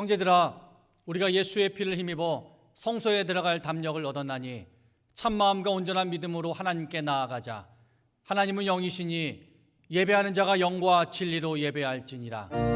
형제들아, 우리가 예수의 피를 힘입어 성소에 들어갈 담력을 얻었나니 참마음과 온전한 믿음으로 하나님께 나아가자. 하나님은 영이시니 예배하는 자가 영과 진리로 예배할지니라.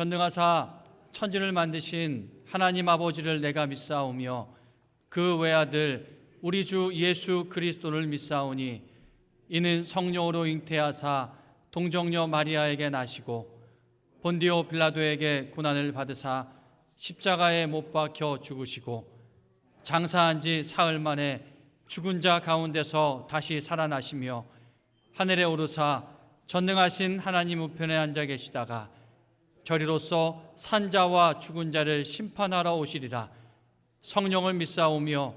전능하사 천지를 만드신 하나님 아버지를 내가 믿사오며 그 외아들 우리 주 예수 그리스도를 믿사오니 이는 성령으로 잉태하사 동정녀 마리아에게 나시고 본디오 빌라도에게 고난을 받으사 십자가에 못 박혀 죽으시고 장사한 지 사흘 만에 죽은 자 가운데서 다시 살아나시며 하늘에 오르사 전능하신 하나님 우편에 앉아 계시다가 저리로서 산자와 죽은 자를 심판하러 오시리라. 성령을 믿사오며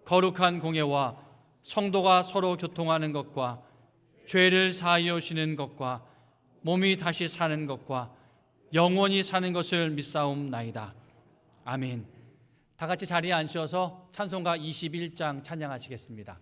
거룩한 공예와 성도가 서로 교통하는 것과 죄를 사하여주시는 것과 몸이 다시 사는 것과 영원히 사는 것을 믿사옵나이다. 아멘. 다 같이 자리에 앉으셔서 찬송가 21장 찬양하시겠습니다.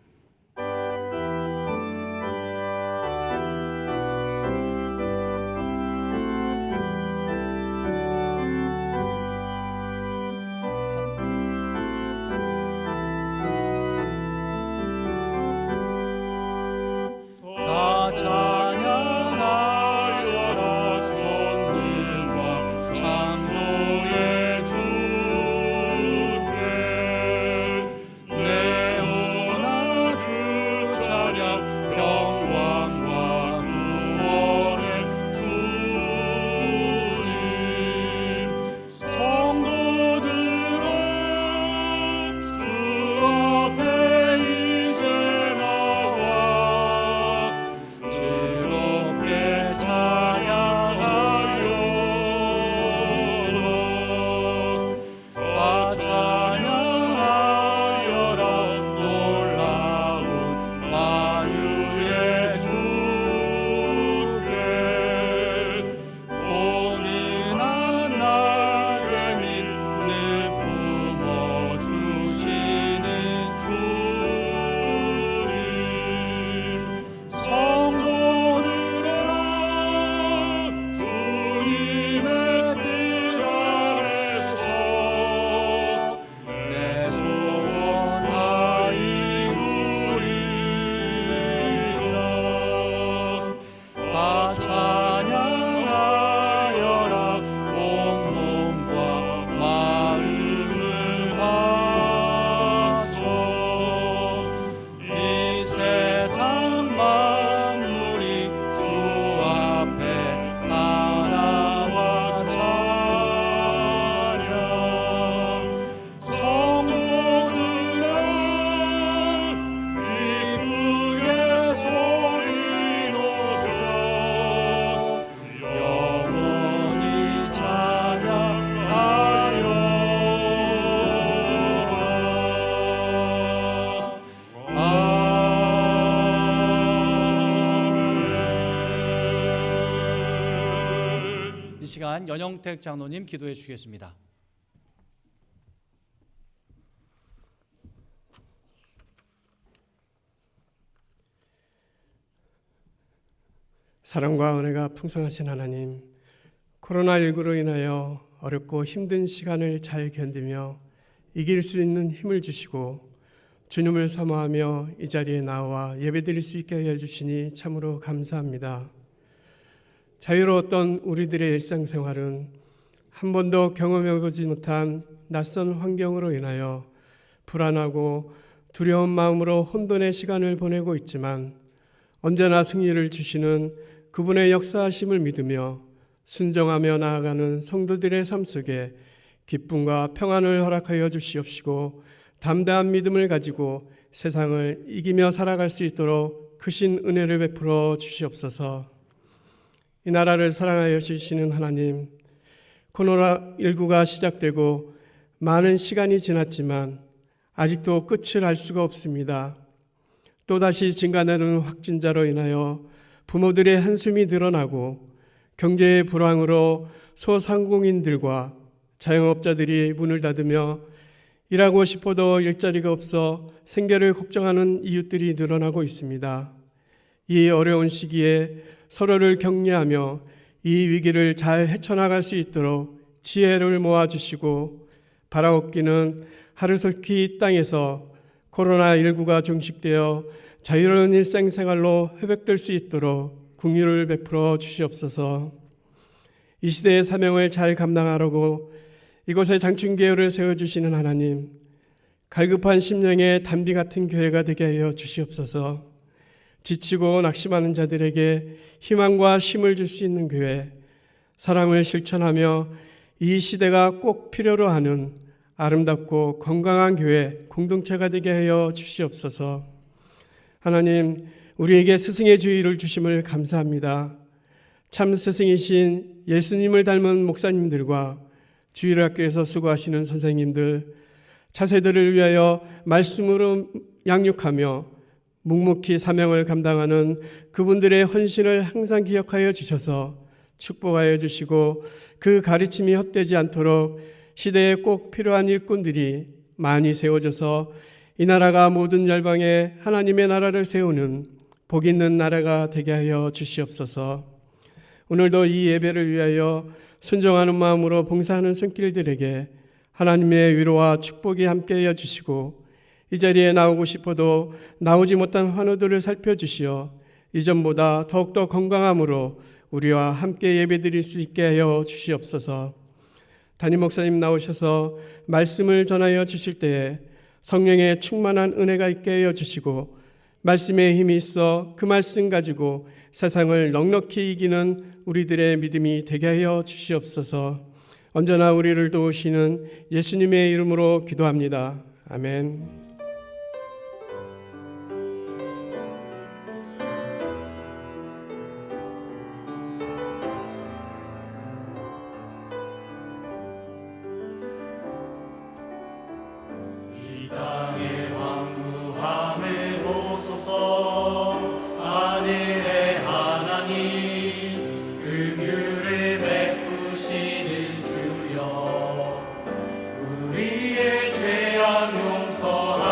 시간 연영택 장로님 기도해 주시겠습니다. 사랑과 은혜가 풍성하신 하나님, 코로나19로 인하여 어렵고 힘든 시간을 잘 견디며 이길 수 있는 힘을 주시고 주님을 사모하며 이 자리에 나와 예배드릴 수 있게 하여 주시니 참으로 감사합니다. 자유로웠던 우리들의 일상생활은 한 번도 경험해보지 못한 낯선 환경으로 인하여 불안하고 두려운 마음으로 혼돈의 시간을 보내고 있지만 언제나 승리를 주시는 그분의 역사하심을 믿으며 순종하며 나아가는 성도들의 삶 속에 기쁨과 평안을 허락하여 주시옵시고 담대한 믿음을 가지고 세상을 이기며 살아갈 수 있도록 크신 은혜를 베풀어 주시옵소서. 이 나라를 사랑하여 주시는 하나님, 코로나19가 시작되고 많은 시간이 지났지만 아직도 끝을 알 수가 없습니다. 또다시 증가되는 확진자로 인하여 부모들의 한숨이 늘어나고 경제의 불황으로 소상공인들과 자영업자들이 문을 닫으며 일하고 싶어도 일자리가 없어 생계를 걱정하는 이웃들이 늘어나고 있습니다. 이 어려운 시기에 서로를 격려하며 이 위기를 잘 헤쳐나갈 수 있도록 지혜를 모아주시고 바라옵기는 하루속히 이 땅에서 코로나19가 종식되어 자유로운 일상생활로 회복될 수 있도록 긍휼을 베풀어 주시옵소서. 이 시대의 사명을 잘 감당하려고 이곳에 장충교회를 세워주시는 하나님, 갈급한 심령의 단비 같은 교회가 되게 하여 주시옵소서. 지치고 낙심하는 자들에게 희망과 힘을 줄 수 있는 교회, 사랑을 실천하며 이 시대가 꼭 필요로 하는 아름답고 건강한 교회 공동체가 되게 하여 주시옵소서. 하나님, 우리에게 스승의 주의를 주심을 감사합니다. 참 스승이신 예수님을 닮은 목사님들과 주일학교에서 수고하시는 선생님들, 차세들을 위하여 말씀으로 양육하며 묵묵히 사명을 감당하는 그분들의 헌신을 항상 기억하여 주셔서 축복하여 주시고 그 가르침이 헛되지 않도록 시대에 꼭 필요한 일꾼들이 많이 세워져서 이 나라가 모든 열방에 하나님의 나라를 세우는 복 있는 나라가 되게 하여 주시옵소서. 오늘도 이 예배를 위하여 순종하는 마음으로 봉사하는 손길들에게 하나님의 위로와 축복이 함께하여 주시고 이 자리에 나오고 싶어도 나오지 못한 환우들을 살펴주시어 이전보다 더욱더 건강함으로 우리와 함께 예배드릴 수 있게 하여 주시옵소서. 담임 목사님 나오셔서 말씀을 전하여 주실 때에 성령의 충만한 은혜가 있게 하여 주시고 말씀에 힘이 있어 그 말씀 가지고 세상을 넉넉히 이기는 우리들의 믿음이 되게 하여 주시옵소서. 언제나 우리를 도우시는 예수님의 이름으로 기도합니다. 아멘. 우리의 죄악 용서하시고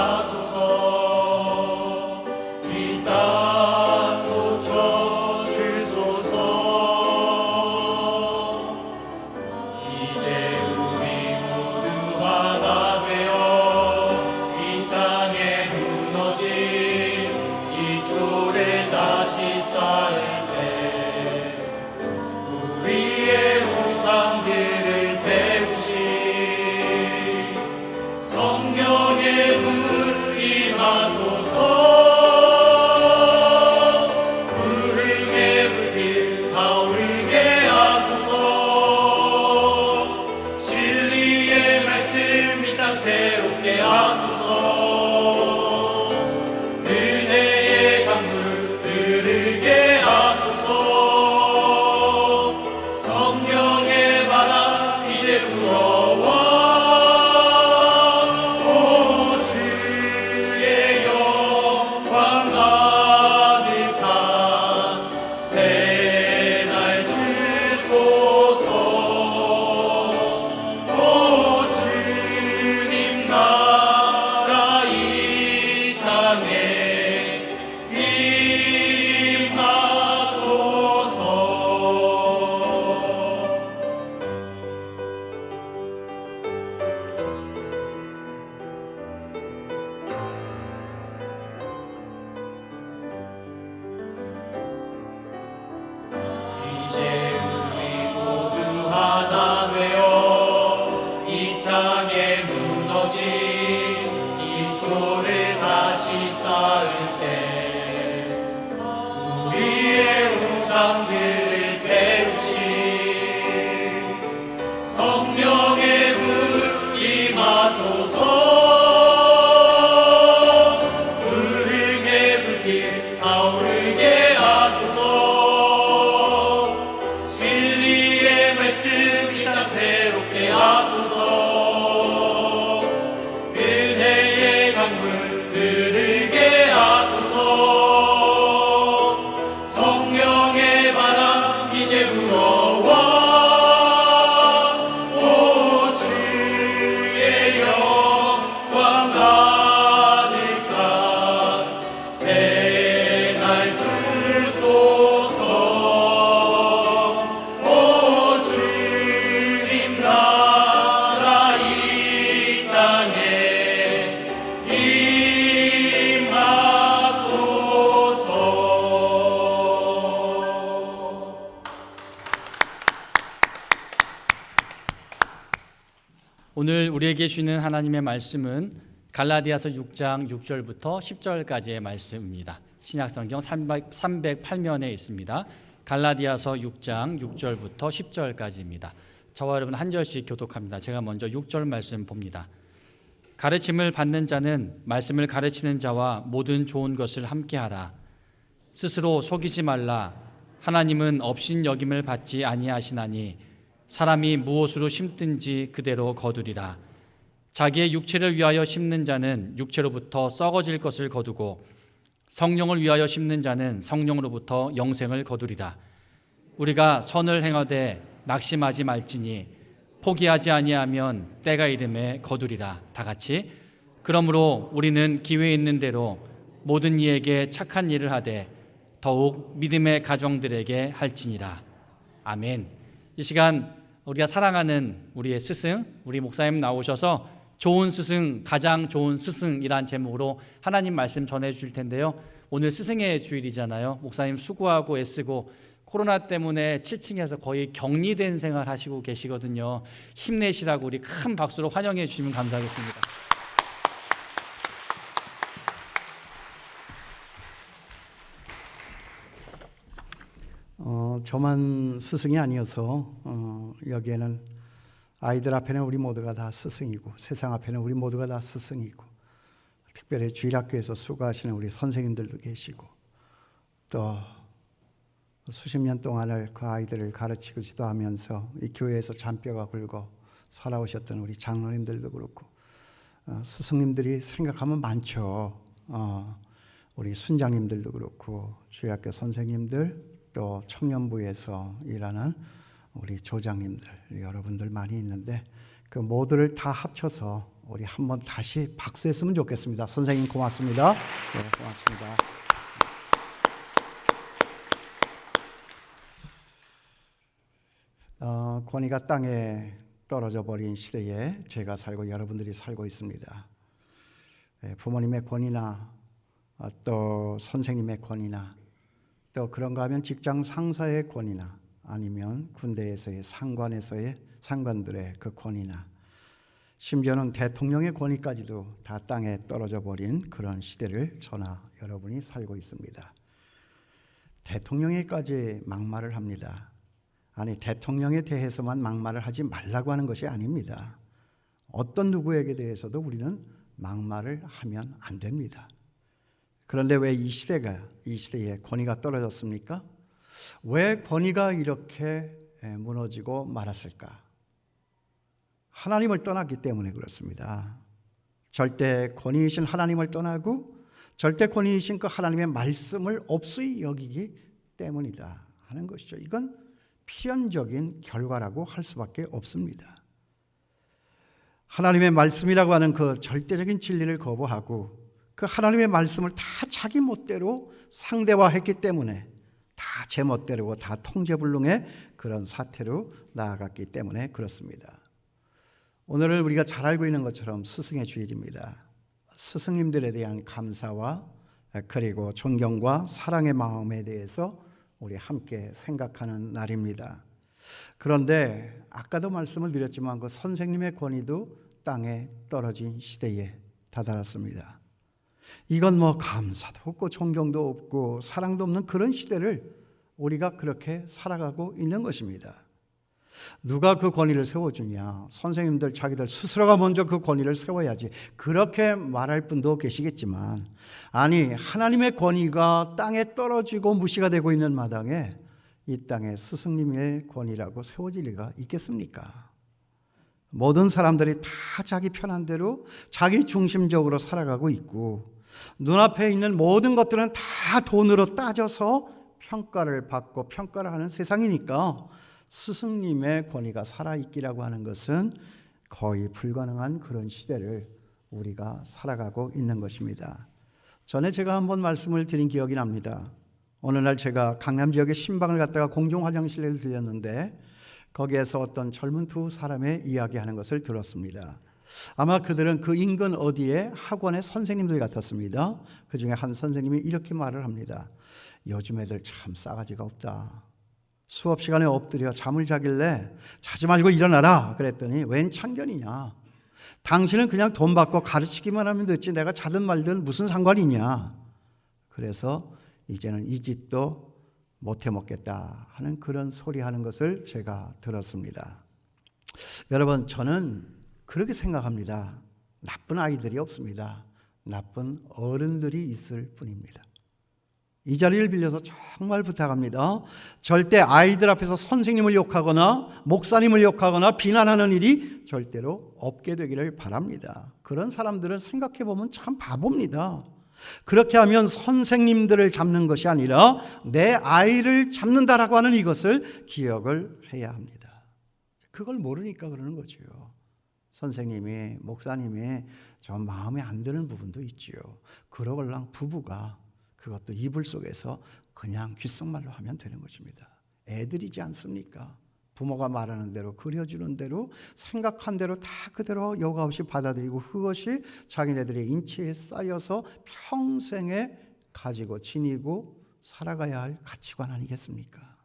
오늘 우리에게 주시는 하나님의 말씀은 갈라디아서 6장 6절부터 10절까지의 말씀입니다. 신약성경 308면에 있습니다. 갈라디아서 6장 6절부터 10절까지입니다. 저와 여러분 한 절씩 교독합니다. 제가 먼저 6절 말씀 봅니다. 가르침을 받는 자는 말씀을 가르치는 자와 모든 좋은 것을 함께하라. 스스로 속이지 말라. 하나님은 업신여김을 받지 아니하시나니 사람이 무엇으로 심든지 그대로 거두리라. 자기의 육체를 위하여 심는 자는 육체로부터 썩어질 것을 거두고 성령을 위하여 심는 자는 성령으로부터 영생을 거두리라. 우리가 선을 행하되 낙심하지 말지니 포기하지 아니하면 때가 이름에 거두리라. 다 같이. 그러므로 우리는 기회 있는 대로 모든 이에게 착한 일을 하되 더욱 믿음의 가정들에게 할지니라. 아멘. 이 시간 우리가 사랑하는 우리의 스승, 우리 목사님 나오셔서 좋은 스승, 가장 좋은 스승이란 제목으로 하나님 말씀 전해주실 텐데요. 오늘 스승의 주일이잖아요. 목사님 수고하고 애쓰고 코로나 때문에 7층에서 거의 격리된 생활 하시고 계시거든요. 힘내시라고 우리 큰 박수로 환영해 주시면 감사하겠습니다. 저만 스승이 아니어서 여기에는 아이들 앞에는 우리 모두가 다 스승이고 세상 앞에는 우리 모두가 다 스승이고 특별히 주일학교에서 수고하시는 우리 선생님들도 계시고 또 수십 년 동안을 그 아이들을 가르치고 지도하면서 이 교회에서 잔뼈가 굵어 살아오셨던 우리 장로님들도 그렇고 스승님들이 생각하면 많죠. 우리 순장님들도 그렇고 주일학교 선생님들 또 청년부에서 일하는 우리 조장님들 여러분들 많이 있는데 그 모두를 다 합쳐서 우리 한번 다시 박수했으면 좋겠습니다. 선생님 고맙습니다. 네, 고맙습니다. 권위가 땅에 떨어져 버린 시대에 제가 살고 여러분들이 살고 있습니다. 부모님의 권위나 또 선생님의 권위나 또 그런가 하면 직장 상사의 권위나 아니면 군대에서의 상관들의 그 권위나 심지어는 대통령의 권위까지도 다 땅에 떨어져 버린 그런 시대를 저나 여러분이 살고 있습니다. 대통령에까지 막말을 합니다. 아니 대통령에 대해서만 막말을 하지 말라고 하는 것이 아닙니다. 어떤 누구에게 대해서도 우리는 막말을 하면 안 됩니다. 그런데 왜 이 시대에 권위가 떨어졌습니까? 왜 권위가 이렇게 무너지고 말았을까? 하나님을 떠났기 때문에 그렇습니다. 절대 권위이신 하나님을 떠나고 절대 권위이신 그 하나님의 말씀을 없이 여기기 때문이다 하는 것이죠. 이건 필연적인 결과라고 할 수밖에 없습니다. 하나님의 말씀이라고 하는 그 절대적인 진리를 거부하고 그 하나님의 말씀을 다 자기 멋대로 상대화했기 때문에 다 제 멋대로고 다 통제불능의 그런 사태로 나아갔기 때문에 그렇습니다. 오늘은 우리가 잘 알고 있는 것처럼 스승의 주일입니다. 스승님들에 대한 감사와 그리고 존경과 사랑의 마음에 대해서 우리 함께 생각하는 날입니다. 그런데 아까도 말씀을 드렸지만 그 선생님의 권위도 땅에 떨어진 시대에 다다랐습니다. 이건 뭐 감사도 없고 존경도 없고 사랑도 없는 그런 시대를 우리가 그렇게 살아가고 있는 것입니다. 누가 그 권위를 세워주냐? 선생님들 자기들 스스로가 먼저 그 권위를 세워야지 그렇게 말할 분도 계시겠지만 아니 하나님의 권위가 땅에 떨어지고 무시가 되고 있는 마당에 이 땅에 스승님의 권위라고 세워질 리가 있겠습니까? 모든 사람들이 다 자기 편한 대로 자기 중심적으로 살아가고 있고 눈앞에 있는 모든 것들은 다 돈으로 따져서 평가를 받고 평가를 하는 세상이니까 스승님의 권위가 살아있기라고 하는 것은 거의 불가능한 그런 시대를 우리가 살아가고 있는 것입니다. 전에 제가 한번 말씀을 드린 기억이 납니다. 어느 날 제가 강남 지역의 신방을 갔다가 공중 화장실을 들렸는데 거기에서 어떤 젊은 두 사람의 이야기하는 것을 들었습니다. 아마 그들은 그 인근 어디에 학원의 선생님들 같았습니다. 그 중에 한 선생님이 이렇게 말을 합니다. 요즘 애들 참 싸가지가 없다. 수업 시간에 엎드려 잠을 자길래 자지 말고 일어나라 그랬더니 웬 참견이냐. 당신은 그냥 돈 받고 가르치기만 하면 됐지 내가 자든 말든 무슨 상관이 있냐. 그래서 이제는 이 짓도 못해 먹겠다 하는 그런 소리 하는 것을 제가 들었습니다. 여러분, 저는 그렇게 생각합니다. 나쁜 아이들이 없습니다. 나쁜 어른들이 있을 뿐입니다. 이 자리를 빌려서 정말 부탁합니다. 절대 아이들 앞에서 선생님을 욕하거나 목사님을 욕하거나 비난하는 일이 절대로 없게 되기를 바랍니다. 그런 사람들은 생각해 보면 참 바보입니다. 그렇게 하면 선생님들을 잡는 것이 아니라 내 아이를 잡는다라고 하는 이것을 기억을 해야 합니다. 그걸 모르니까 그러는 거죠. 선생님이, 목사님이 좀 마음에 안 드는 부분도 있지요. 그러걸랑 부부가 그것도 이불 속에서 그냥 귓속말로 하면 되는 것입니다. 애들이지 않습니까? 부모가 말하는 대로, 그려주는 대로, 생각한 대로 다 그대로 여과 없이 받아들이고 그것이 자기네들의 인체에 쌓여서 평생에 가지고 지니고 살아가야 할 가치관 아니겠습니까?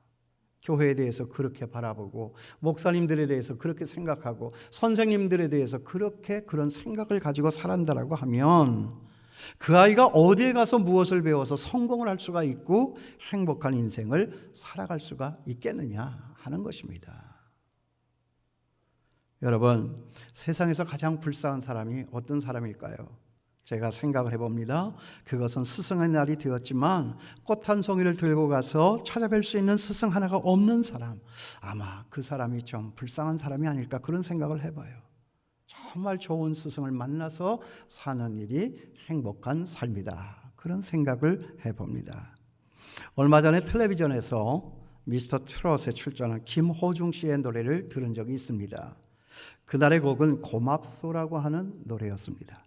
교회에 대해서 그렇게 바라보고 목사님들에 대해서 그렇게 생각하고 선생님들에 대해서 그런 생각을 가지고 살아간다라고 하면 그 아이가 어디에 가서 무엇을 배워서 성공을 할 수가 있고 행복한 인생을 살아갈 수가 있겠느냐 하는 것입니다. 여러분, 세상에서 가장 불쌍한 사람이 어떤 사람일까요? 제가 생각을 해봅니다. 그것은 스승의 날이 되었지만 꽃 한 송이를 들고 가서 찾아뵐 수 있는 스승 하나가 없는 사람, 아마 그 사람이 좀 불쌍한 사람이 아닐까 그런 생각을 해봐요. 정말 좋은 스승을 만나서 사는 일이 행복한 삶이다. 그런 생각을 해봅니다. 얼마 전에 텔레비전에서 미스터 트롯에 출전한 김호중 씨의 노래를 들은 적이 있습니다. 그날의 곡은 고맙소라고 하는 노래였습니다.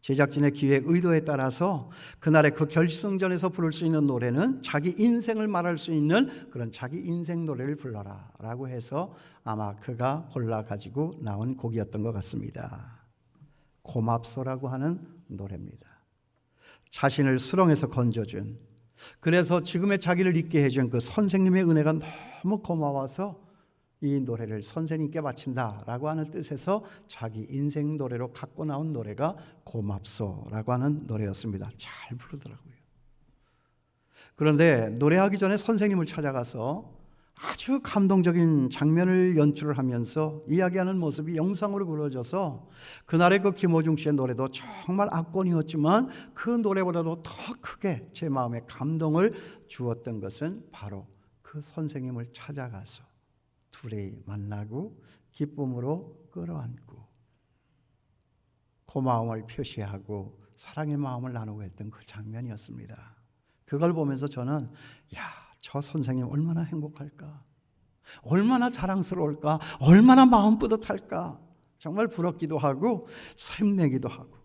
제작진의 기획 의도에 따라서 그날의 그 결승전에서 부를 수 있는 노래는 자기 인생을 말할 수 있는 그런 자기 인생 노래를 불러라 라고 해서 아마 그가 골라가지고 나온 곡이었던 것 같습니다. 고맙소라고 하는 노래입니다. 자신을 수렁에서 건져준, 그래서 지금의 자기를 있게 해준 그 선생님의 은혜가 너무 고마워서 이 노래를 선생님께 바친다라고 하는 뜻에서 자기 인생 노래로 갖고 나온 노래가 고맙소라고 하는 노래였습니다. 잘 부르더라고요. 그런데 노래하기 전에 선생님을 찾아가서 아주 감동적인 장면을 연출을 하면서 이야기하는 모습이 영상으로 그려져서 그날의 그 김호중 씨의 노래도 정말 압권이었지만 그 노래보다도 더 크게 제 마음에 감동을 주었던 것은 바로 그 선생님을 찾아가서 둘이 만나고 기쁨으로 끌어안고 고마움을 표시하고 사랑의 마음을 나누고 했던 그 장면이었습니다. 그걸 보면서 저는 저 선생님 얼마나 행복할까, 얼마나 자랑스러울까, 얼마나 마음 뿌듯할까, 정말 부럽기도 하고 샘내기도 하고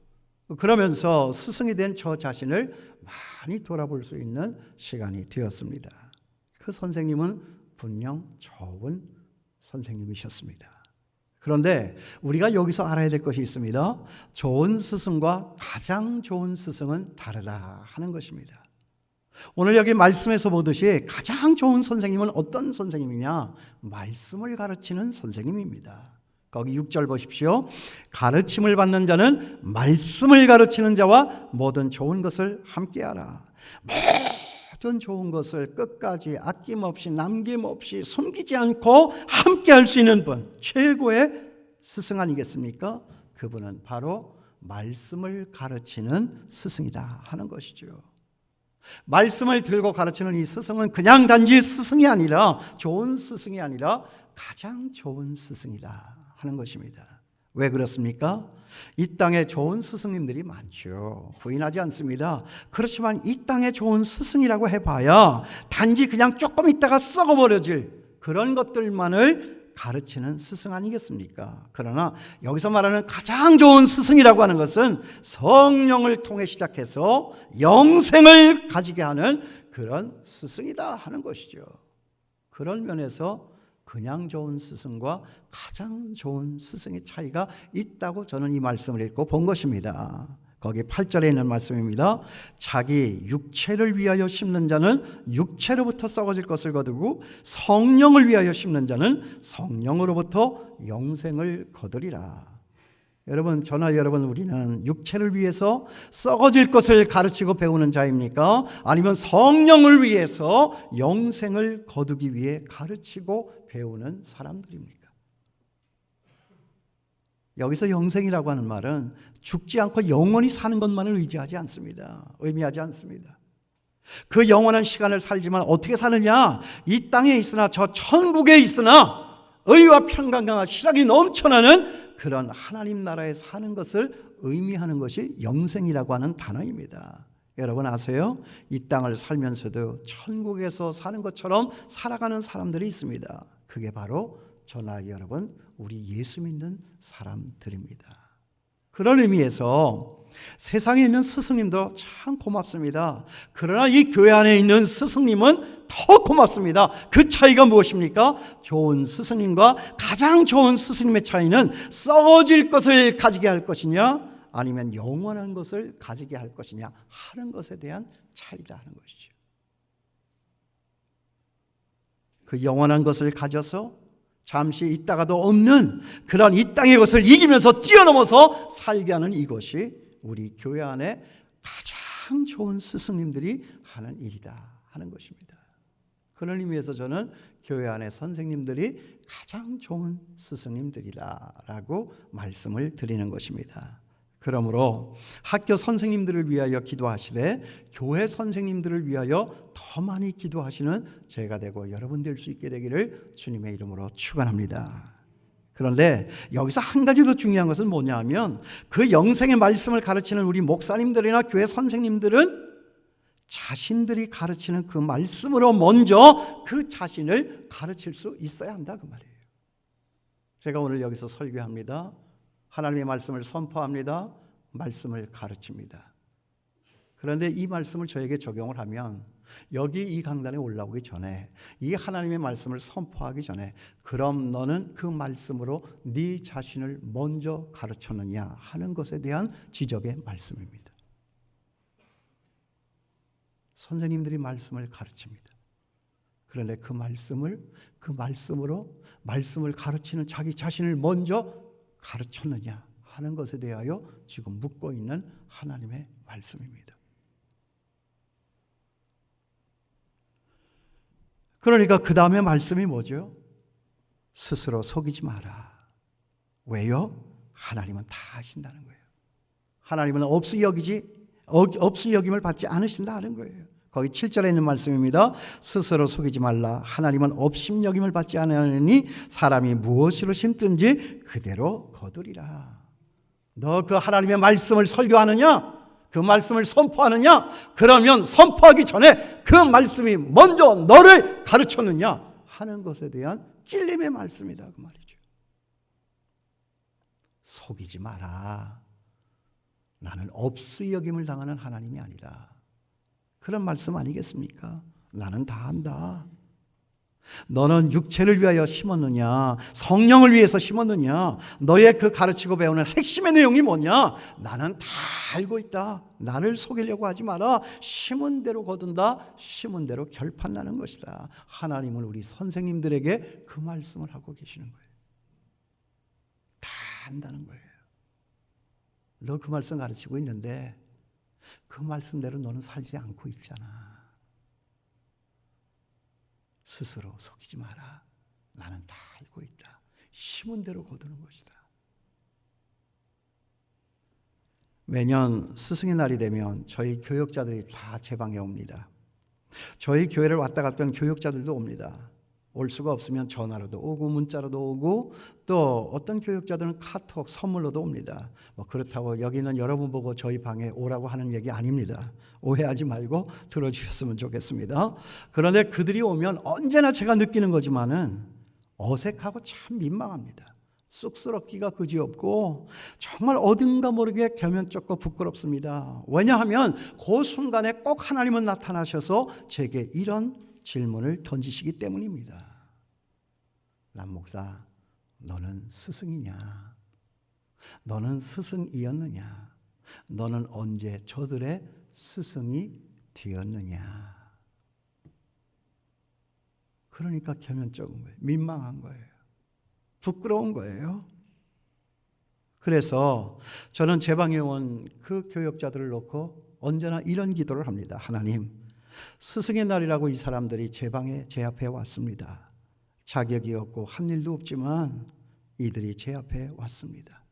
그러면서 스승이 된 저 자신을 많이 돌아볼 수 있는 시간이 되었습니다. 그 선생님은 분명 좋은 선생님이셨습니다. 그런데 우리가 여기서 알아야 될 것이 있습니다. 좋은 스승과 가장 좋은 스승은 다르다 하는 것입니다. 오늘 여기 말씀에서 보듯이 가장 좋은 선생님은 어떤 선생님이냐? 말씀을 가르치는 선생님입니다. 거기 6절 보십시오. 가르침을 받는 자는 말씀을 가르치는 자와 모든 좋은 것을 함께하라. 모든 좋은 것을 끝까지 아낌없이 남김없이 숨기지 않고 함께할 수 있는 분, 최고의 스승 아니겠습니까? 그분은 바로 말씀을 가르치는 스승이다 하는 것이죠. 말씀을 들고 가르치는 이 스승은 그냥 단지 스승이 아니라 좋은 스승이 아니라 가장 좋은 스승이다 하는 것입니다. 왜 그렇습니까? 이 땅에 좋은 스승님들이 많죠. 부인하지 않습니다. 그렇지만 이 땅에 좋은 스승이라고 해봐야 단지 그냥 조금 있다가 썩어버려질 그런 것들만을 가르치는 스승 아니겠습니까? 그러나 여기서 말하는 가장 좋은 스승이라고 하는 것은 성령을 통해 시작해서 영생을 가지게 하는 그런 스승이다 하는 것이죠. 그런 면에서 그냥 좋은 스승과 가장 좋은 스승의 차이가 있다고 저는 이 말씀을 읽고 본 것입니다. 거기 8절에 있는 말씀입니다. 자기 육체를 위하여 심는 자는 육체로부터 썩어질 것을 거두고 성령을 위하여 심는 자는 성령으로부터 영생을 거두리라. 여러분, 저나 여러분, 우리는 육체를 위해서 썩어질 것을 가르치고 배우는 자입니까? 아니면 성령을 위해서 영생을 거두기 위해 가르치고 배우는 사람들입니까? 여기서 영생이라고 하는 말은 죽지 않고 영원히 사는 것만을 의미하지 않습니다. 그 영원한 시간을 살지만 어떻게 사느냐? 이 땅에 있으나 저 천국에 있으나 의와 평강과 희락이 넘쳐나는 그런 하나님 나라에 사는 것을 의미하는 것이 영생이라고 하는 단어입니다. 여러분 아세요? 이 땅을 살면서도 천국에서 사는 것처럼 살아가는 사람들이 있습니다. 그게 바로 저나 여러분, 우리 예수 믿는 사람들입니다. 그런 의미에서 세상에 있는 스승님도 참 고맙습니다. 그러나 이 교회 안에 있는 스승님은 더 고맙습니다. 그 차이가 무엇입니까? 좋은 스승님과 가장 좋은 스승님의 차이는 썩어질 것을 가지게 할 것이냐, 아니면 영원한 것을 가지게 할 것이냐 하는 것에 대한 차이다 하는 것이죠. 그 영원한 것을 가져서 잠시 있다가도 없는 그런 이 땅의 것을 이기면서 뛰어넘어서 살게 하는 이것이 우리 교회 안에 가장 좋은 스승님들이 하는 일이다 하는 것입니다. 그런 의미에서 저는 교회 안에 선생님들이 가장 좋은 스승님들이라고 말씀을 드리는 것입니다. 그러므로 학교 선생님들을 위하여 기도하시되 교회 선생님들을 위하여 더 많이 기도하시는 제가 되고 여러분 될 수 있게 되기를 주님의 이름으로 축원합니다. 그런데 여기서 한 가지 더 중요한 것은 뭐냐 하면 그 영생의 말씀을 가르치는 우리 목사님들이나 교회 선생님들은 자신들이 가르치는 그 말씀으로 먼저 그 자신을 가르칠 수 있어야 한다 그 말이에요. 제가 오늘 여기서 설교합니다. 하나님의 말씀을 선포합니다. 말씀을 가르칩니다. 그런데 이 말씀을 저에게 적용을 하면 여기 이 강단에 올라오기 전에 이 하나님의 말씀을 선포하기 전에 그럼 너는 그 말씀으로 네 자신을 먼저 가르쳤느냐 하는 것에 대한 지적의 말씀입니다. 선생님들이 말씀을 가르칩니다. 그런데 그 말씀으로 말씀을 가르치는 자기 자신을 먼저 가르쳤느냐 하는 것에 대하여 지금 묻고 있는 하나님의 말씀입니다. 그러니까 그 다음에 말씀이 뭐죠? 스스로 속이지 마라. 왜요? 하나님은 다 아신다는 거예요. 하나님은 없이 여김을 받지 않으신다는 거예요. 거기 7절에 있는 말씀입니다. 스스로 속이지 말라. 하나님은 업심여김을 받지 않으니 사람이 무엇으로 심든지 그대로 거두리라. 너 그 하나님의 말씀을 설교하느냐? 그 말씀을 선포하느냐? 그러면 선포하기 전에 그 말씀이 먼저 너를 가르쳤느냐 하는 것에 대한 찔림의 말씀이다 그 말이죠. 속이지 마라. 나는 업수 여김을 당하는 하나님이 아니다. 그런 말씀 아니겠습니까? 나는 다 안다. 너는 육체를 위하여 심었느냐? 성령을 위해서 심었느냐? 너의 그 가르치고 배우는 핵심의 내용이 뭐냐? 나는 다 알고 있다. 나를 속이려고 하지 마라. 심은 대로 거둔다. 심은 대로 결판나는 것이다. 하나님은 우리 선생님들에게 그 말씀을 하고 계시는 거예요. 다 안다는 거예요. 너 그 말씀 가르치고 있는데 그 말씀대로 너는 살지 않고 있잖아. 스스로 속이지 마라. 나는 다 알고 있다. 심은 대로 거두는 것이다. 매년 스승의 날이 되면 저희 교역자들이 다 제 방에 옵니다. 저희 교회를 왔다 갔던 교역자들도 옵니다. 올 수가 없으면 전화로도 오고 문자로도 오고 또 어떤 교역자들은 카톡 선물로도 옵니다. 그렇다고 여기는 여러분 보고 저희 방에 오라고 하는 얘기 아닙니다. 오해하지 말고 들어주셨으면 좋겠습니다. 그런데 그들이 오면 언제나 제가 느끼는 거지만은 어색하고 참 민망합니다. 쑥스럽기가 그지없고 정말 어딘가 모르게 겸연쩍고 부끄럽습니다. 왜냐하면 그 순간에 꼭 하나님은 나타나셔서 제게 이런 질문을 던지시기 때문입니다. 남 목사, 너는 스승이냐? 너는 스승이었느냐? 너는 언제 저들의 스승이 되었느냐? 그러니까 겸연쩍은 거예요. 민망한 거예요. 부끄러운 거예요. 그래서 저는 제 방에 온 그 교역자들을 놓고 언제나 이런 기도를 합니다. 하나님, 스승의 날이라고 이 사람들이 제 앞에 왔습니다. 자격이 없고 한 일도 없지만 이들이 제 앞에 왔습니다.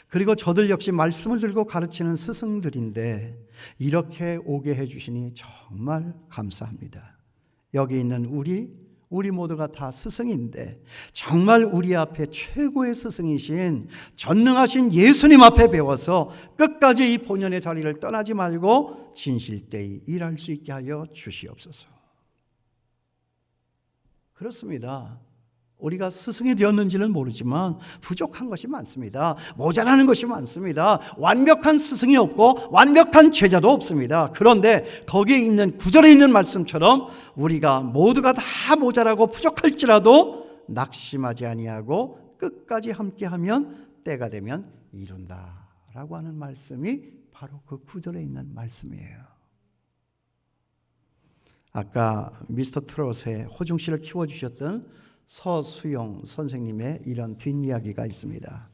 그리고 저들 역시 말씀을 들고 가르치는 스승들인데 이렇게 오게 해주시니 정말 감사합니다. 여기 있는 우리 모두가 다 스승인데 정말 우리 앞에 최고의 스승이신 전능하신 예수님 앞에 배워서 끝까지 이 본연의 자리를 떠나지 말고 진실되이 일할 수 있게 하여 주시옵소서. 그렇습니다. 우리가 스승이 되었는지는 모르지만 부족한 것이 많습니다. 모자라는 것이 많습니다. 완벽한 스승이 없고 완벽한 제자도 없습니다. 그런데 거기에 있는 구절에 있는 말씀처럼 우리가 모두가 다 모자라고 부족할지라도 낙심하지 아니하고 끝까지 함께하면 때가 되면 이룬다라고 하는 말씀이 바로 그 구절에 있는 말씀이에요. 아까 미스터 트롯의 호중 씨를 키워주셨던 서수용 선생님의 이런 뒷이야기가 있습니다.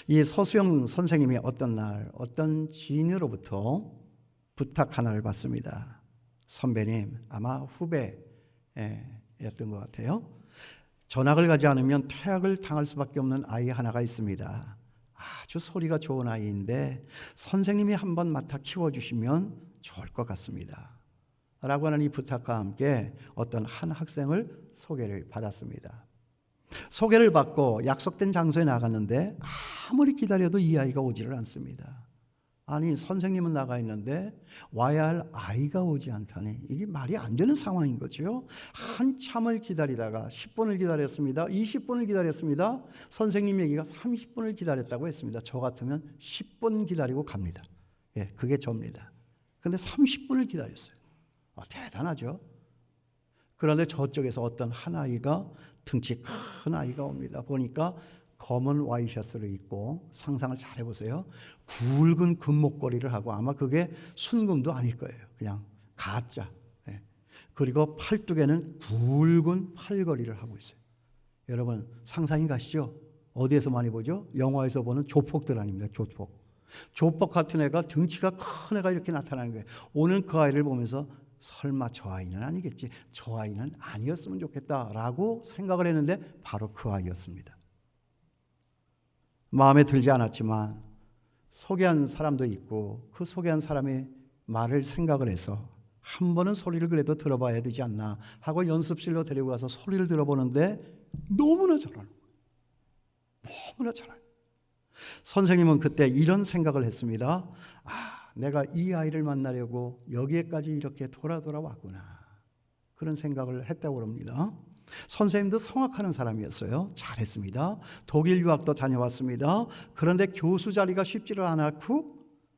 이 서수용 선생님이 어떤 날 어떤 지인으로부터 부탁 하나를 받습니다. 선배님, 아마 후배였던 것 같아요. 전학을 가지 않으면 퇴학을 당할 수밖에 없는 아이 하나가 있습니다. 아주 소리가 좋은 아이인데 선생님이 한번 맡아 키워주시면 좋을 것 같습니다. 라고 하는 이 부탁과 함께 어떤 한 학생을 소개를 받았습니다. 소개를 받고 약속된 장소에 나갔는데 아무리 기다려도 이 아이가 오지를 않습니다. 아니, 선생님은 나가 있는데 와야 할 아이가 오지 않다니 이게 말이 안 되는 상황인 거죠. 한참을 기다리다가 10분을 기다렸습니다. 20분을 기다렸습니다. 선생님 얘기가 30분을 기다렸다고 했습니다. 저 같으면 10분 기다리고 갑니다. 예, 그게 접니다. 그런데 30분을 기다렸어요. 대단하죠. 그런데 저쪽에서 어떤 한 아이가 등치 큰 아이가 옵니다. 보니까 검은 와이셔츠를 입고 상상을 잘 해보세요. 굵은 금목걸이를 하고 아마 그게 순금도 아닐 거예요. 그냥 가짜. 그리고 팔뚝에는 굵은 팔걸이를 하고 있어요. 여러분 상상이 가시죠? 어디에서 많이 보죠? 영화에서 보는 조폭들 아닙니까? 조폭 같은 애가 등치가 큰 애가 이렇게 나타나는 거예요. 오늘 그 아이를 보면서 설마 저 아이는 아니겠지, 저 아이는 아니었으면 좋겠다라고 생각을 했는데 바로 그 아이였습니다. 마음에 들지 않았지만 소개한 사람도 있고 그 소개한 사람의 말을 생각을 해서 한 번은 소리를 그래도 들어봐야 되지 않나 하고 연습실로 데리고 가서 소리를 들어보는데 너무나 잘하는 거예요. 너무나 잘하는 거예요. 선생님은 그때 이런 생각을 했습니다. 내가 이 아이를 만나려고 여기에까지 이렇게 돌아왔구나. 그런 생각을 했다고 합니다. 선생님도 성악하는 사람이었어요. 잘했습니다. 독일 유학도 다녀왔습니다. 그런데 교수 자리가 쉽지를 않았고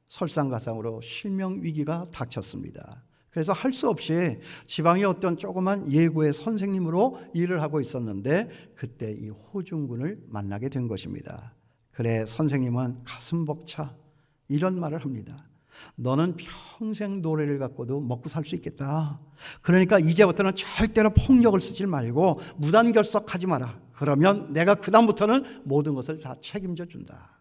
설상가상으로 실명 위기가 닥쳤습니다. 그래서 할 수 없이 지방의 어떤 조그만 예고의 선생님으로 일을 하고 있었는데 그때 이 호중군을 만나게 된 것입니다. 그래 선생님은 가슴 벅차 이런 말을 합니다. 너는 평생 노래를 갖고도 먹고 살 수 있겠다. 그러니까 이제부터는 절대로 폭력을 쓰지 말고 무단결석하지 마라. 그러면 내가 그 다음부터는 모든 것을 다 책임져 준다.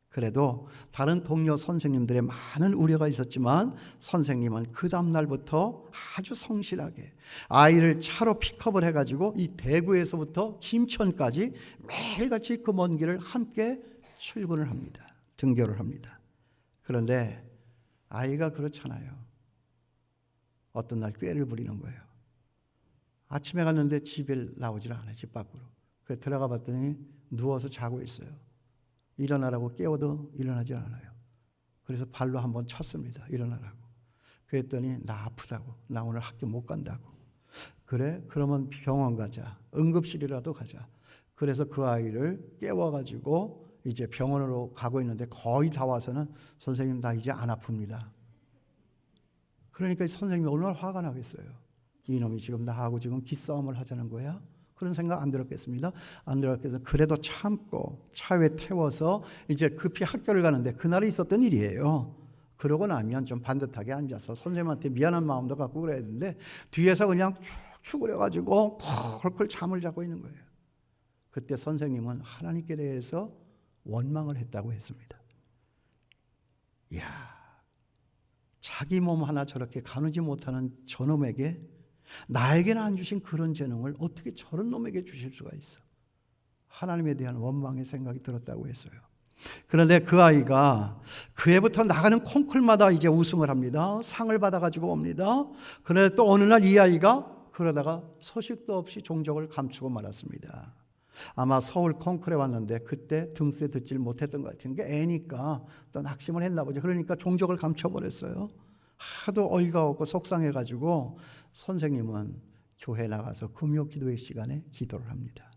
그래도 다른 동료 선생님들의 많은 우려가 있었지만 선생님은 그 다음 날부터 아주 성실하게 아이를 차로 픽업을 해가지고 이 대구에서부터 김천까지 매일같이 그 먼 길을 함께 출근을 합니다. 등교를 합니다. 그런데 아이가 그렇잖아요. 어떤 날 꾀를 부리는 거예요. 아침에 갔는데 집에 나오질 않아요. 집 밖으로. 그래서 들어가 봤더니 누워서 자고 있어요. 일어나라고 깨워도 일어나지 않아요. 그래서 발로 한번 쳤습니다. 일어나라고. 그랬더니 나 아프다고. 나 오늘 학교 못 간다고. 그래? 그러면 병원 가자. 응급실이라도 가자. 그래서 그 아이를 깨워가지고 이제 병원으로 가고 있는데 거의 다 와서는 선생님 나 이제 안 아픕니다. 그러니까 선생님이 얼마나 화가 나겠어요. 이놈이 지금 나하고 지금 기싸움을 하자는 거야? 그런 생각 안 들었겠습니다. 안 들었겠어요. 그래도 참고 차에 태워서 이제 급히 학교를 가는데 그날에 있었던 일이에요. 그러고 나면 좀 반듯하게 앉아서 선생님한테 미안한 마음도 갖고 그래야 되는데 뒤에서 그냥 축 추그려가지고 콜콜 잠을 자고 있는 거예요. 그때 선생님은 하나님께 대해서 원망을 했다고 했습니다. 이야, 자기 몸 하나 저렇게 가누지 못하는 저놈에게 나에게는 안 주신 그런 재능을 어떻게 저런 놈에게 주실 수가 있어? 하나님에 대한 원망의 생각이 들었다고 했어요. 그런데 그 아이가 그 해부터 나가는 콩쿨마다 이제 우승을 합니다. 상을 받아가지고 옵니다. 그런데 또 어느 날 이 아이가 그러다가 소식도 없이 종적을 감추고 말았습니다. 아마 서울 콩쿨에 왔는데 그때 등수에 듣질 못했던 것 같은 게 애니까 또 낙심을 했나 보죠. 그러니까 종적을 감춰버렸어요. 하도 어이가 없고 속상해가지고 선생님은 교회 나가서 금요 기도회 시간에 기도를 합니다.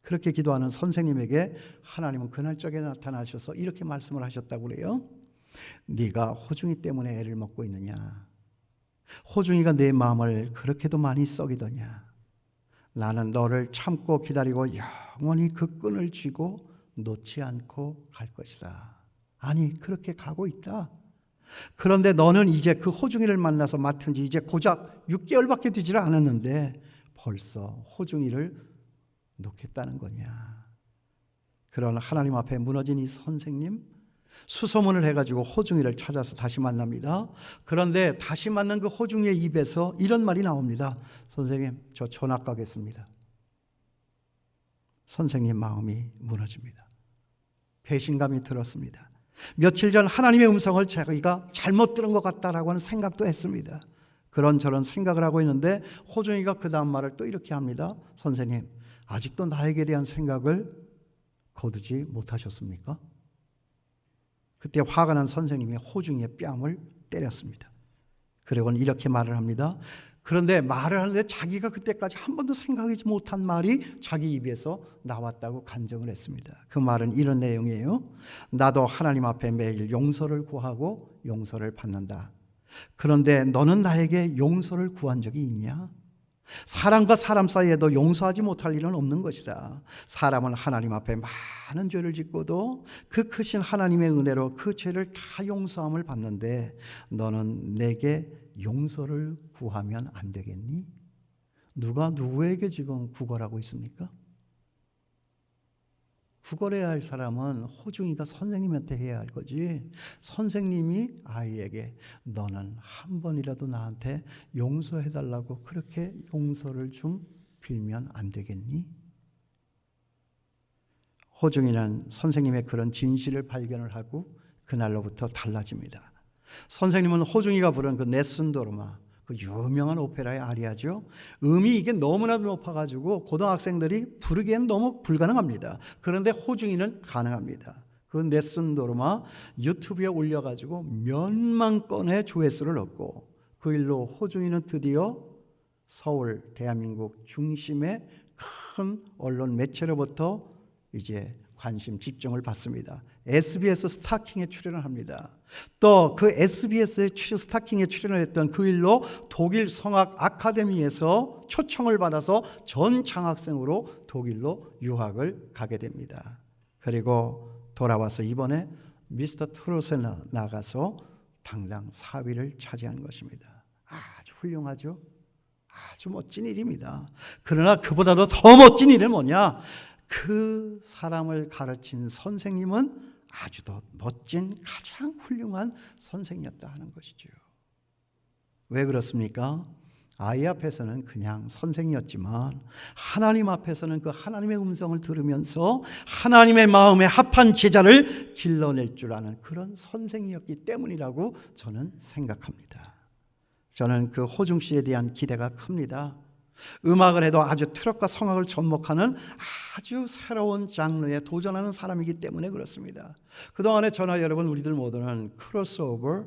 그렇게 기도하는 선생님에게 하나님은 그날 적에 나타나셔서 이렇게 말씀을 하셨다고 그래요. 네가 호중이 때문에 애를 먹고 있느냐? 호중이가 내 마음을 그렇게도 많이 썩이더냐? 나는 너를 참고 기다리고 영원히 그 끈을 쥐고 놓지 않고 갈 것이다. 아니, 그렇게 가고 있다. 그런데 너는 이제 그 호중이를 만나서 맡은 지 이제 고작 6개월밖에 되지를 않았는데 벌써 호중이를 놓겠다는 거냐? 그런 하나님 앞에 무너진 이 선생님, 수소문을 해가지고 호중이를 찾아서 다시 만납니다. 그런데 다시 만난 그 호중이의 입에서 이런 말이 나옵니다. 선생님, 저 전학 가겠습니다. 선생님 마음이 무너집니다. 배신감이 들었습니다. 며칠 전 하나님의 음성을 자기가 잘못 들은 것 같다라고 하는 생각도 했습니다. 그런저런 생각을 하고 있는데 호중이가 그 다음 말을 또 이렇게 합니다. 선생님, 아직도 나에게 대한 생각을 거두지 못하셨습니까? 그때 화가 난 선생님이 호중이의 뺨을 때렸습니다. 그리고는 이렇게 말을 합니다. 그런데 말을 하는데 자기가 그때까지 한 번도 생각하지 못한 말이 자기 입에서 나왔다고 간증을 했습니다. 그 말은 이런 내용이에요. 나도 하나님 앞에 매일 용서를 구하고 용서를 받는다. 그런데 너는 나에게 용서를 구한 적이 있냐? 사람과 사람 사이에도 용서하지 못할 일은 없는 것이다. 사람은 하나님 앞에 많은 죄를 짓고도 그 크신 하나님의 은혜로 그 죄를 다 용서함을 받는데 너는 내게 용서를 구하면 안 되겠니? 누가 누구에게 지금 구걸하고 있습니까? 구걸해야 할 사람은 호중이가 선생님한테 해야 할 거지. 선생님이 아이에게 너는 한 번이라도 나한테 용서해달라고 그렇게 용서를 좀 빌면 안 되겠니? 호중이는 선생님의 그런 진실을 발견을 하고 그날로부터 달라집니다. 선생님은 호중이가 부른 그 네순도르마, 그 유명한 오페라의 아리아죠. 음이 이게 너무나도 높아가지고 고등학생들이 부르기엔 너무 불가능합니다. 그런데 호중이는 가능합니다. 그 네순도르마 유튜브에 올려가지고 몇만 건의 조회수를 얻고 그 일로 호중이는 드디어 서울 대한민국 중심의 큰 언론 매체로부터 이제 관심 집중을 받습니다. SBS 스타킹에 출연을 합니다. 또 그 SBS의 스타킹에 출연을 했던 그 일로 독일 성악 아카데미에서 초청을 받아서 전 장학생으로 독일로 유학을 가게 됩니다. 그리고 돌아와서 이번에 미스터 트롯에 나가서 당당 4위를 차지한 것입니다. 아주 훌륭하죠? 아주 멋진 일입니다. 그러나 그보다도 더 멋진 일은 뭐냐? 그 사람을 가르친 선생님은 아주 더 멋진 가장 훌륭한 선생이었다 하는 것이죠. 왜 그렇습니까? 아이 앞에서는 그냥 선생이었지만 하나님 앞에서는 그 하나님의 음성을 들으면서 하나님의 마음에 합한 제자를 길러낼 줄 아는 그런 선생이었기 때문이라고 저는 생각합니다. 저는 그 호중 씨에 대한 기대가 큽니다. 음악을 해도 아주 트롯과 성악을 접목하는 아주 새로운 장르에 도전하는 사람이기 때문에 그렇습니다. 그동안에 저나 여러분 우리들 모두는 크로스오버,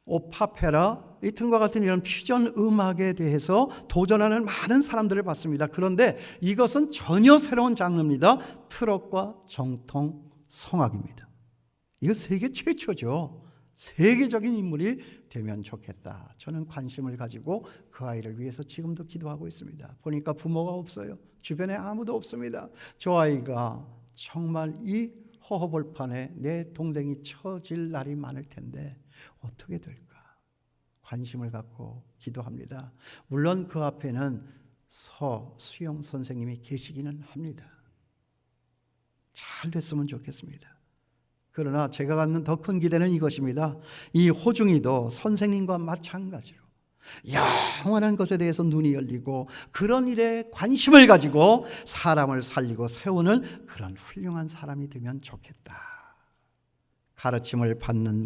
오파페라 이 등과 같은 이런 퓨전 음악에 대해서 도전하는 많은 사람들을 봤습니다. 그런데 이것은 전혀 새로운 장르입니다. 트롯과 정통 성악입니다. 이거 세계 최초죠. 세계적인 인물이 되면 좋겠다. 저는 관심을 가지고 그 아이를 위해서 지금도 기도하고 있습니다. 보니까 부모가 없어요. 주변에 아무도 없습니다. 저 아이가 정말 이 허허벌판에 내 동댕이 쳐질 날이 많을 텐데 어떻게 될까? 관심을 갖고 기도합니다. 물론 그 앞에는 서수영 선생님이 계시기는 합니다. 잘 됐으면 좋겠습니다. 그러나 제가 갖는 더 큰 기대는 이것입니다. 이 호중이도 선생님과 마찬가지로 영원한 것에 대해서 눈이 열리고 그런 일에 관심을 가지고 사람을 살리고 세우는 그런 훌륭한 사람이 되면 좋겠다. 가르침을 받는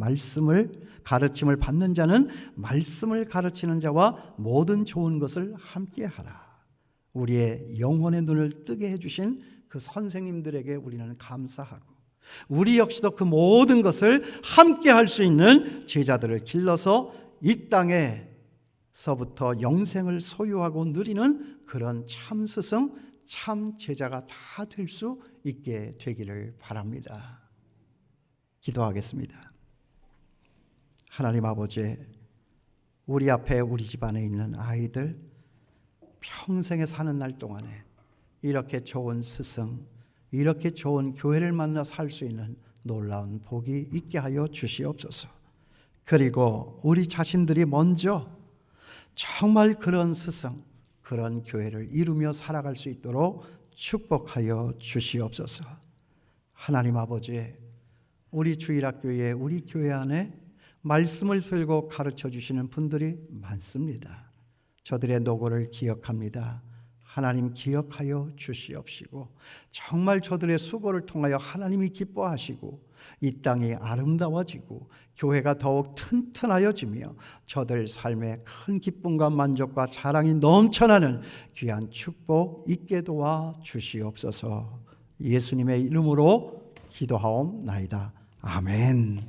자는 말씀을 가르치는 자와 모든 좋은 것을 함께 하라. 우리의 영혼의 눈을 뜨게 해주신 그 선생님들에게 우리는 감사하고, 우리 역시도 그 모든 것을 함께 할 수 있는 제자들을 길러서 이 땅에서부터 영생을 소유하고 누리는 그런 참 스승, 참 제자가 다 될 수 있게 되기를 바랍니다. 기도하겠습니다. 하나님 아버지, 우리 앞에 우리 집안에 있는 아이들 평생에 사는 날 동안에 이렇게 좋은 스승, 이렇게 좋은 교회를 만나 살 수 있는 놀라운 복이 있게 하여 주시옵소서. 그리고 우리 자신들이 먼저 정말 그런 스승, 그런 교회를 이루며 살아갈 수 있도록 축복하여 주시옵소서. 하나님 아버지, 우리 주일학교에, 우리 교회 안에 말씀을 들고 가르쳐 주시는 분들이 많습니다. 저들의 노고를 기억합니다. 하나님 기억하여 주시옵시고, 정말 저들의 수고를 통하여 하나님이 기뻐하시고 이 땅이 아름다워지고 교회가 더욱 튼튼하여지며 저들 삶에 큰 기쁨과 만족과 자랑이 넘쳐나는 귀한 축복 있게 도와 주시옵소서. 예수님의 이름으로 기도하옵나이다. 아멘.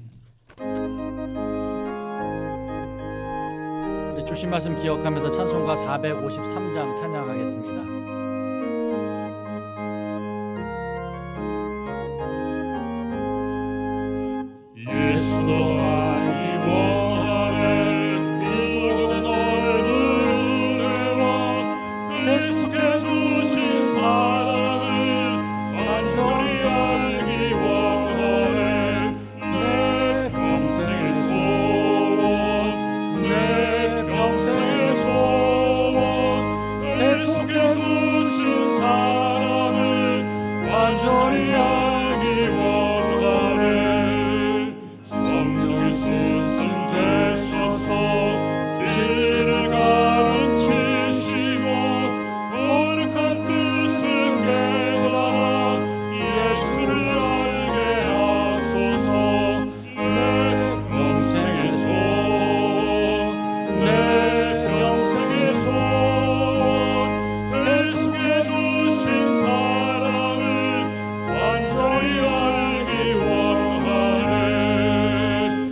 우리 주신 말씀 기억하면서 찬송가 453장 찬양하겠습니다. 예수도 알기 원하네 그 넓은 은혜와 계속해 주신 사랑을 간절히 알기 원하네. 내 평생의 소원, 내 평생의 소원, 계속해 주신 사랑을 간절히 알기 원하네. 성령의 스승 되셔서 진리를 가르치시고 거룩한 뜻을 깨달아 예수를 알게 하소서. 내 평생의 소원, 내 평생의 소원, 계속해 주신 사랑을 간절히 알기 원하네.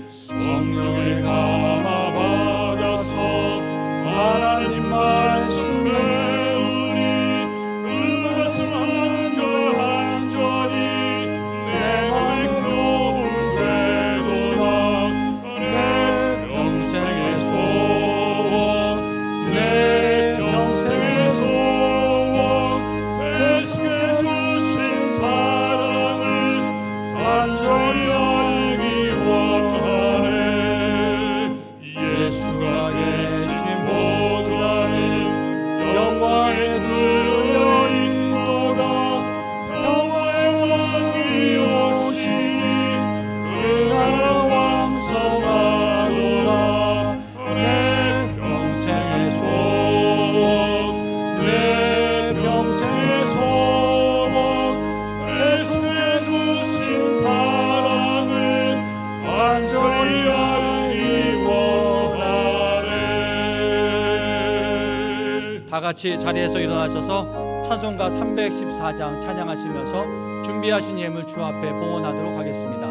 성령의 감화 받아서 하나님 말씀 배우니 그 말씀 한절 한절이 내 맘에 교훈 되도다. 내 평생의 소원, 내 평생의 소원, 계속해 주신 사랑을 간절히 알기 원하네. 예수가 계신 보좌에 영광에 들려 인도가 평화의 왕이 오시니 그 나라 왕성하도다. 내 평생의 소원, 내 평생의 소원, 계속해 주신 사랑을 간절히 알기 원하네. 다 같이 자리에서 일어나셔서 찬송가 314장 찬양하시면서 준비하신 예물 주 앞에 봉헌하도록 하겠습니다.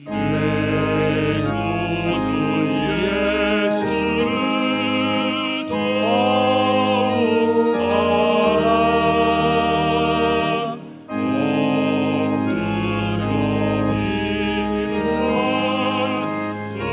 내 구주 예수를 더욱 사랑 엎드려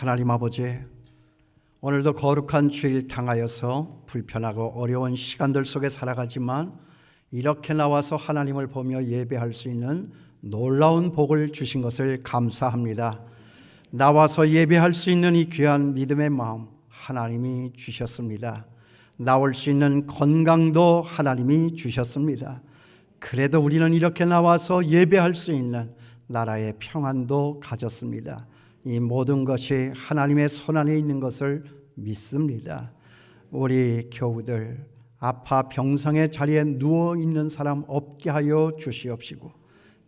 하나님 아버지, 오늘도 거룩한 주일 당하여서 불편하고 어려운 시간들 속에 살아가지만 이렇게 나와서 하나님을 보며 예배할 수 있는 놀라운 복을 주신 것을 감사합니다. 나와서 예배할 수 있는 이 귀한 믿음의 마음 하나님이 주셨습니다. 나올 수 있는 건강도 하나님이 주셨습니다. 그래도 우리는 이렇게 나와서 예배할 수 있는 나라의 평안도 가졌습니다. 이 모든 것이 하나님의 손안에 있는 것을 믿습니다. 우리 교우들 아파 병상의 자리에 누워있는 사람 없게 하여 주시옵시고,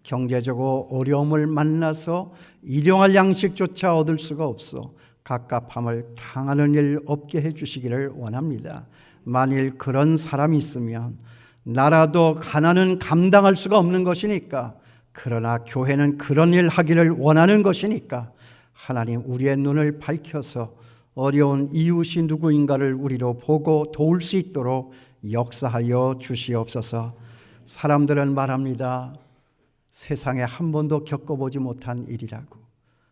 경제적으로 어려움을 만나서 일용할 양식조차 얻을 수가 없어 갑갑함을 당하는 일 없게 해주시기를 원합니다. 만일 그런 사람이 있으면 나라도 가난은 감당할 수가 없는 것이니까, 그러나 교회는 그런 일 하기를 원하는 것이니까 하나님 우리의 눈을 밝혀서 어려운 이웃이 누구인가를 우리로 보고 도울 수 있도록 역사하여 주시옵소서. 사람들은 말합니다. 세상에 한 번도 겪어보지 못한 일이라고,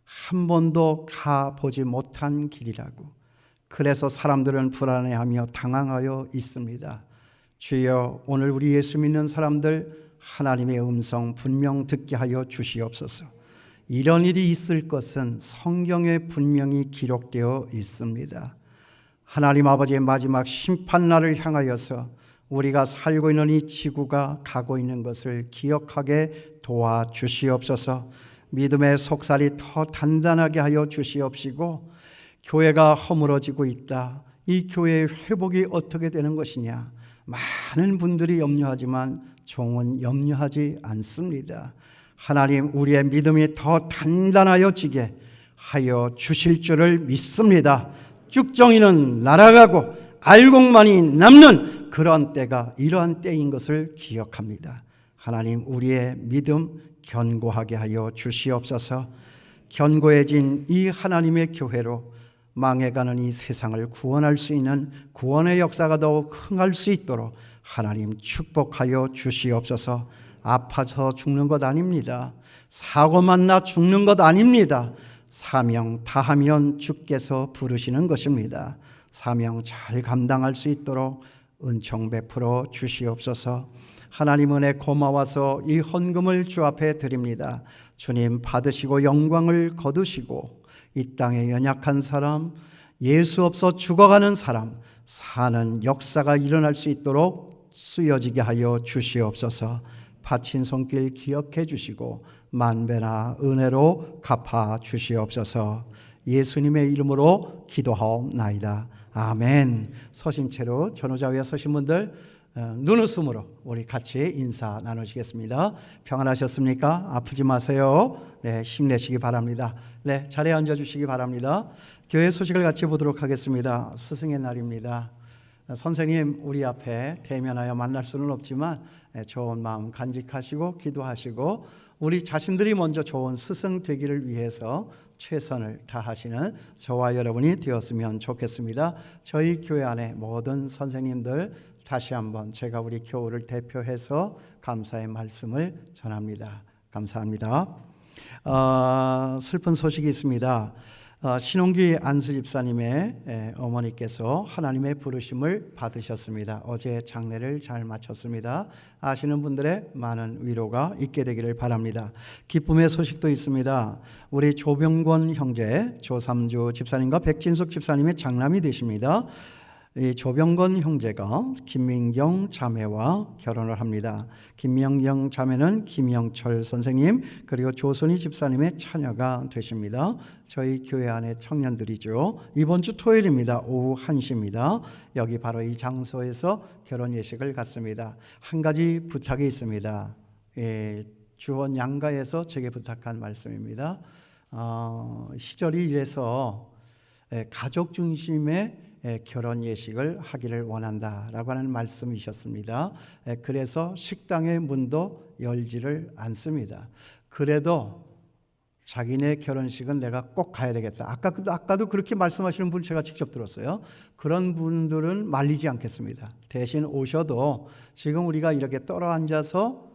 한 번도 가보지 못한 길이라고. 그래서 사람들은 불안해하며 당황하여 있습니다. 주여, 오늘 우리 예수 믿는 사람들 하나님의 음성 분명 듣게 하여 주시옵소서. 이런 일이 있을 것은 성경에 분명히 기록되어 있습니다. 하나님 아버지의 마지막 심판날을 향하여서 우리가 살고 있는 이 지구가 가고 있는 것을 기억하게 도와주시옵소서. 믿음의 속살이 더 단단하게 하여 주시옵시고, 교회가 허물어지고 있다, 이 교회의 회복이 어떻게 되는 것이냐, 많은 분들이 염려하지만 종은 염려하지 않습니다. 하나님 우리의 믿음이 더 단단하여지게 하여 주실 줄을 믿습니다. 쭉정이는 날아가고 알곡만이 남는 그런 때가 이러한 때인 것을 기억합니다. 하나님 우리의 믿음 견고하게 하여 주시옵소서. 견고해진 이 하나님의 교회로 망해가는 이 세상을 구원할 수 있는 구원의 역사가 더욱 흥할 수 있도록 하나님 축복하여 주시옵소서. 아파서 죽는 것 아닙니다. 사고만 나 죽는 것 아닙니다. 사명 다하면 주께서 부르시는 것입니다. 사명 잘 감당할 수 있도록 은총 베풀어 주시옵소서. 하나님 은혜 고마워서 이 헌금을 주 앞에 드립니다. 주님 받으시고 영광을 거두시고 이 땅에 연약한 사람, 예수 없어 죽어가는 사람, 사는 역사가 일어날 수 있도록 쓰여지게 하여 주시옵소서. 바친 손길 기억해 주시고 만배나 은혜로 갚아 주시옵소서. 예수님의 이름으로 기도하옵나이다. 아멘. 서신 채로 전후좌 위에 서신 분들 눈웃음으로 우리 같이 인사 나누시겠습니다. 평안하셨습니까? 아프지 마세요. 네, 힘내시기 바랍니다. 네, 자리에 앉아주시기 바랍니다. 교회 소식을 같이 보도록 하겠습니다. 스승의 날입니다. 선생님 우리 앞에 대면하여 만날 수는 없지만 좋은 마음 간직하시고 기도하시고 우리 자신들이 먼저 좋은 스승 되기를 위해서 최선을 다하시는 저와 여러분이 되었으면 좋겠습니다. 저희 교회 안에 모든 선생님들 다시 한번 제가 우리 교우를 대표해서 감사의 말씀을 전합니다. 감사합니다. 슬픈 소식이 있습니다. 신홍기 안수 집사님의 어머니께서 하나님의 부르심을 받으셨습니다. 어제 장례를 잘 마쳤습니다. 아시는 분들의 많은 위로가 있게 되기를 바랍니다. 기쁨의 소식도 있습니다. 우리 조병권 형제 조삼주 집사님과 백진숙 집사님의 장남이 되십니다. 이 조병건 형제가 김민경 자매와 결혼을 합니다. 김민경 자매는 김영철 선생님 그리고 조선희 집사님의 처녀가 되십니다. 저희 교회 안의 청년들이죠. 이번 주 토요일입니다. 오후 1시입니다. 여기 바로 이 장소에서 결혼 예식을 갖습니다. 한 가지 부탁이 있습니다. 주원 양가에서 제게 부탁한 말씀입니다. 시절이 이래서 가족 중심의 결혼 예식을 하기를 원한다라고 하는 말씀이셨습니다. 그래서 식당의 문도 열지를 않습니다. 그래도 자기네 결혼식은 내가 꼭 가야 되겠다. 아까도 그렇게 말씀하시는 분 제가 직접 들었어요. 그런 분들은 말리지 않겠습니다. 대신 오셔도 지금 우리가 이렇게 떨어 앉아서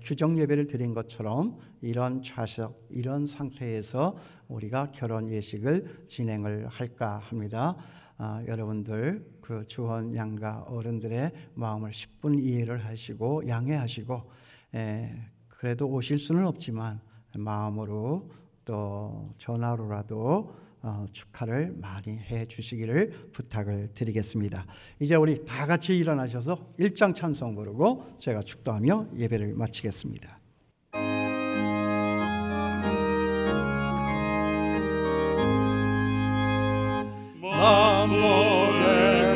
규정 예배를 드린 것처럼 이런 좌석, 이런 상태에서 우리가 결혼 예식을 진행을 할까 합니다. 여러분들 그 주원 양가 어른들의 마음을 10분 이해를 하시고 양해하시고, 그래도 오실 수는 없지만 마음으로 또 전화로라도 축하를 많이 해 주시기를 부탁을 드리겠습니다. 이제 우리 다 같이 일어나셔서 일장 찬송 부르고 제가 축도하며 예배를 마치겠습니다. 만국의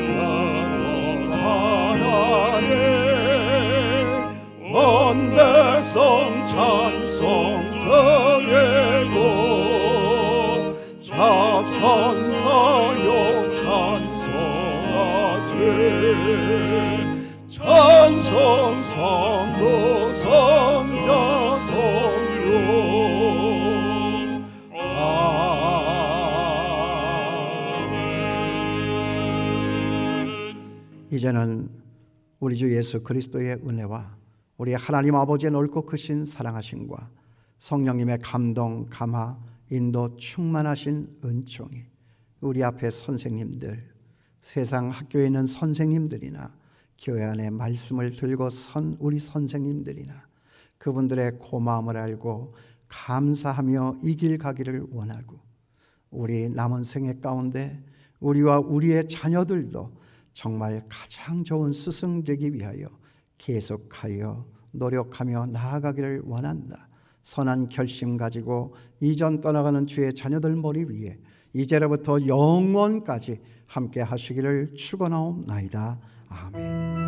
근원 하나님 온 백성 찬송 드리고 자천사역 찬송하세 찬송 성도 성자 성령 이제는 우리 주 예수 그리스도의 은혜와 우리 하나님 아버지의 넓고 크신 사랑하심과 성령님의 감동, 감화, 인도 충만하신 은총이 우리 앞에 선생님들, 세상 학교에 있는 선생님들이나 교회 안에 말씀을 들고 선 우리 선생님들이나 그분들의 고마움을 알고 감사하며 이 길 가기를 원하고 우리 남은 생애 가운데 우리와 우리의 자녀들도 정말 가장 좋은 스승 되기 위하여 계속하여 노력하며 나아가기를 원한다. 선한 결심 가지고 이전 떠나가는 주의 자녀들 머리 위에 이제로부터 영원까지 함께 하시기를 축원하옵나이다. 아멘.